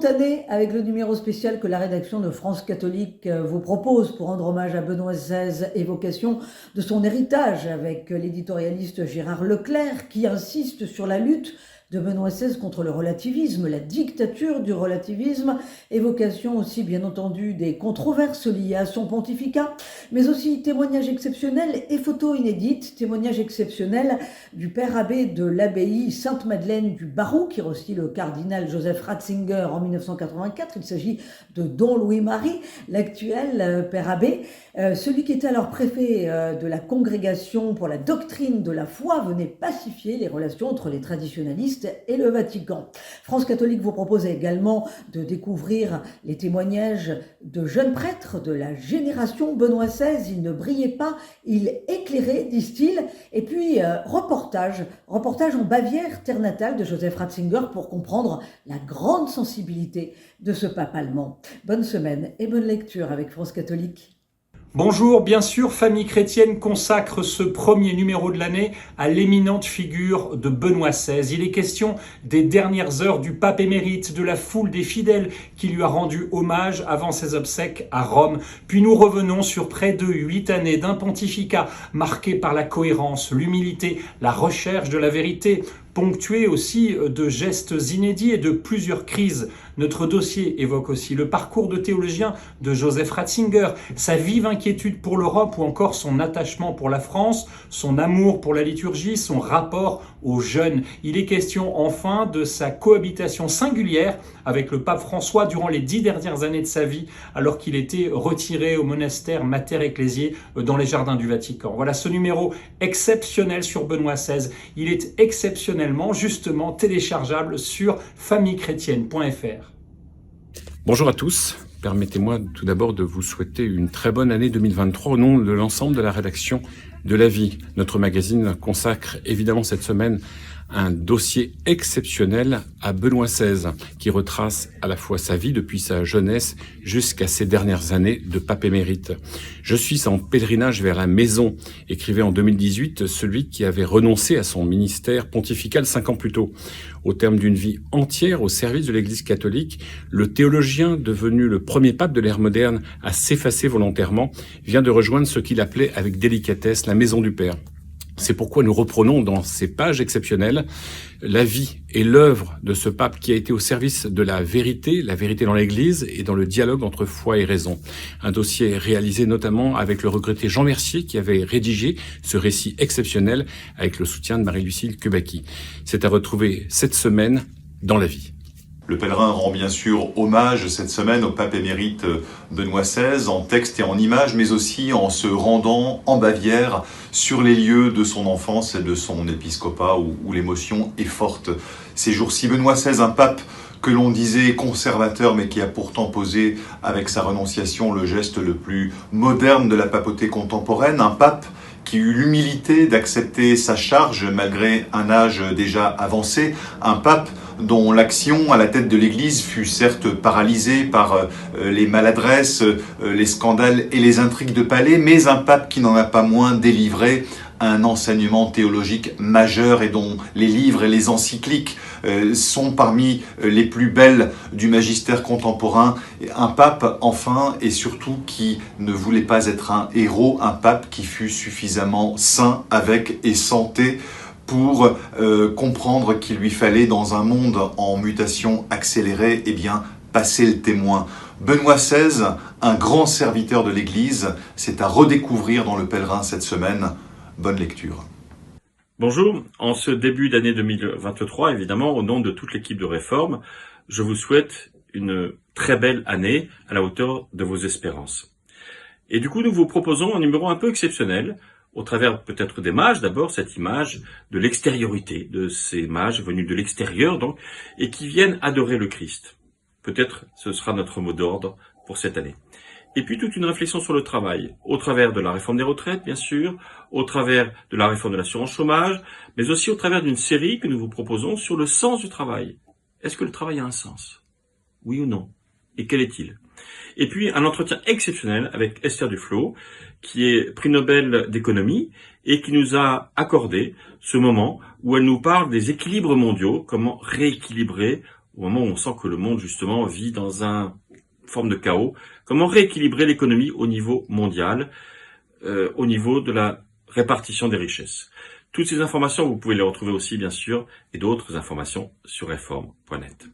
année avec le numéro spécial que la rédaction de France Catholique vous propose pour rendre hommage à Benoît XVI, évocation de son héritage avec l'éditorialiste Gérard Leclerc qui insiste sur la lutte de Benoît XVI contre le relativisme, la dictature du relativisme, évocation aussi bien entendu des controverses liées à son pontificat, mais aussi témoignages exceptionnels et photos inédites, témoignages exceptionnels du père abbé de l'abbaye Sainte-Madeleine du Barroux, qui reçut le cardinal Joseph Ratzinger en 1984. Il s'agit de Don Louis-Marie, l'actuel père abbé. Celui qui était alors préfet de la congrégation pour la doctrine de la foi venait pacifier les relations entre les traditionalistes et le Vatican. France Catholique vous propose également de découvrir les témoignages de jeunes prêtres de la génération Benoît XVI. Il ne brillait pas, il éclairait, disent-ils. Et puis, reportage en Bavière, terre natale de Joseph Ratzinger, pour comprendre la grande sensibilité de ce pape allemand. Bonne semaine et bonne lecture avec France Catholique. Bonjour, bien sûr, Famille Chrétienne consacre ce premier numéro de l'année à l'éminente figure de Benoît XVI. Il est question des dernières heures du pape émérite, de la foule des fidèles qui lui a rendu hommage avant ses obsèques à Rome. Puis nous revenons sur près de 8 années d'un pontificat marqué par la cohérence, l'humilité, la recherche de la vérité, ponctué aussi de gestes inédits et de plusieurs crises. Notre dossier évoque aussi le parcours de théologien de Joseph Ratzinger, sa vive inquiétude pour l'Europe ou encore son attachement pour la France, son amour pour la liturgie, son rapport aux jeunes. Il est question enfin de sa cohabitation singulière avec le pape François durant les 10 dernières années de sa vie, alors qu'il était retiré au monastère Mater Ecclesiae dans les jardins du Vatican. Voilà ce numéro exceptionnel sur Benoît XVI. Il est exceptionnellement, justement, téléchargeable sur famillechrétienne.fr. Bonjour à tous. Permettez-moi tout d'abord de vous souhaiter une très bonne année 2023 au nom de l'ensemble de la rédaction de La Vie. Notre magazine consacre évidemment cette semaine un dossier exceptionnel à Benoît XVI, qui retrace à la fois sa vie depuis sa jeunesse jusqu'à ses dernières années de pape émérite. Je suis en pèlerinage vers la maison, écrivait en 2018 celui qui avait renoncé à son ministère pontifical 5 ans plus tôt. Au terme d'une vie entière au service de l'Église catholique, le théologien devenu le premier pape de l'ère moderne à s'effacer volontairement vient de rejoindre ce qu'il appelait avec délicatesse la maison du Père. C'est pourquoi nous reprenons dans ces pages exceptionnelles la vie et l'œuvre de ce pape qui a été au service de la vérité dans l'Église et dans le dialogue entre foi et raison. Un dossier réalisé notamment avec le regretté Jean Mercier qui avait rédigé ce récit exceptionnel avec le soutien de Marie-Lucille Kubaki. C'est à retrouver cette semaine dans La Vie. Le pèlerin rend bien sûr hommage cette semaine au pape émérite Benoît XVI en texte et en images, mais aussi en se rendant en Bavière sur les lieux de son enfance et de son épiscopat où l'émotion est forte. Ces jours-ci, Benoît XVI, un pape que l'on disait conservateur, mais qui a pourtant posé avec sa renonciation le geste le plus moderne de la papauté contemporaine, un pape qui eut l'humilité d'accepter sa charge malgré un âge déjà avancé, un pape dont l'action à la tête de l'Église fut certes paralysée par les maladresses, les scandales et les intrigues de palais, mais un pape qui n'en a pas moins délivré un enseignement théologique majeur et dont les livres et les encycliques sont parmi les plus belles du magistère contemporain. Un pape, enfin, et surtout qui ne voulait pas être un héros, un pape qui fut suffisamment sain avec et santé pour comprendre qu'il lui fallait, dans un monde en mutation accélérée, passer le témoin. Benoît XVI, un grand serviteur de l'Église, c'est à redécouvrir dans le pèlerin cette semaine. Bonne lecture. Bonjour, en ce début d'année 2023, évidemment, au nom de toute l'équipe de Réforme, je vous souhaite une très belle année à la hauteur de vos espérances. Et du coup, nous vous proposons un numéro un peu exceptionnel, au travers peut-être des mages, d'abord cette image de l'extériorité, de ces mages venus de l'extérieur donc, et qui viennent adorer le Christ. Peut-être ce sera notre mot d'ordre pour cette année. Et puis toute une réflexion sur le travail, au travers de la réforme des retraites, bien sûr, au travers de la réforme de l'assurance chômage, mais aussi au travers d'une série que nous vous proposons sur le sens du travail. Est-ce que le travail a un sens? Oui ou non? Et quel est-il? Et puis un entretien exceptionnel avec Esther Duflo, qui est prix Nobel d'économie et qui nous a accordé ce moment où elle nous parle des équilibres mondiaux, comment rééquilibrer au moment où on sent que le monde justement vit dans une forme de chaos. Comment rééquilibrer l'économie au niveau mondial, au niveau de la répartition des richesses. Toutes ces informations, vous pouvez les retrouver aussi bien sûr, et d'autres informations sur reform.net.